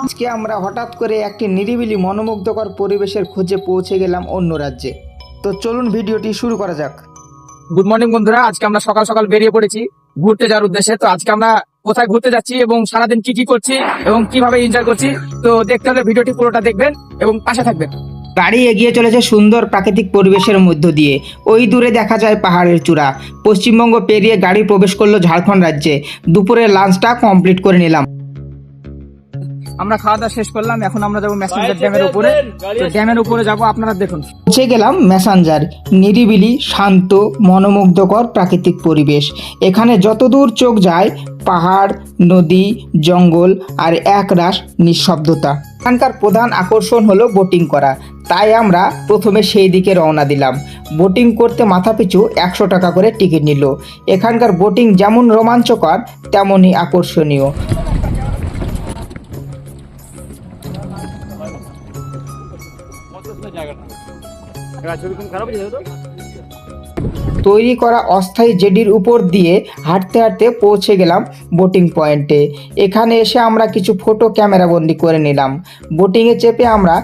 আজকে আমরা হঠাৎ করে একটি নিরিবিলি মনোমুগ্ধকর পরিবেশের খোঁজে পৌঁছে গেলাম অন্য রাজ্যে। তো চলুন ভিডিওটি শুরু করা যাক। গুড মর্নিং বন্ধুরা, আজকে আমরা সকাল সকাল বেরিয়ে পড়েছি ঘুরতে যাওয়ার উদ্দেশ্যে। তো আজকে আমরা কোথায় ঘুরতে যাচ্ছি এবং সারাদিন কি কি করছি এবং কিভাবে এনজয় করছি, তো দেখতে হলে ভিডিওটি পুরোটা দেখবেন এবং পাশে থাকবেন। গাড়ি এগিয়ে চলেছে সুন্দর প্রাকৃতিক পরিবেশের মধ্য দিয়ে। ওই দূরে দেখা যায় পাহাড়ের চূড়া। পশ্চিমবঙ্গ পেরিয়ে গাড়ি প্রবেশ করলো ঝাড়খণ্ড রাজ্যে। দুপুরে লাঞ্চটা কমপ্লিট করে নিলাম। আমরা খাওয়া দাওয়া শেষ করলাম, এখন আমরা যাবো ম্যাসেঞ্জার ড্যামের উপরে। তো ড্যামের উপরে যাবো, আপনারা দেখুন। পৌঁছে গেলাম ম্যাসাঞ্জার। নিরিবিলি, শান্ত, মনোমুগ্ধকর প্রাকৃতিক পরিবেশ। এখানে যতদূর চোখ যায় পাহাড়, নদী, জঙ্গল আর একরাশ নিঃশব্দতা। এখানকার প্রধান আকর্ষণ হলো বোটিং করা, তাই আমরা প্রথমে সেই দিকে রওনা দিলাম। বোটিং করতে মাথাপিছু 100 টাকা করে টিকিট নিল। এখানকার বোটিং যেমন রোমাঞ্চকর তেমনই আকর্ষণীয়। তৈরি করা অস্থায়ী জেডির উপর দিয়ে হাঁটতে হাঁটতে পৌঁছে গেলাম বোটিং পয়েন্টে। এখানে এসে আমরা কিছু ফটো ক্যামেরা বন্দি করে নিলাম। বোটিংয়ে চেপে আমরা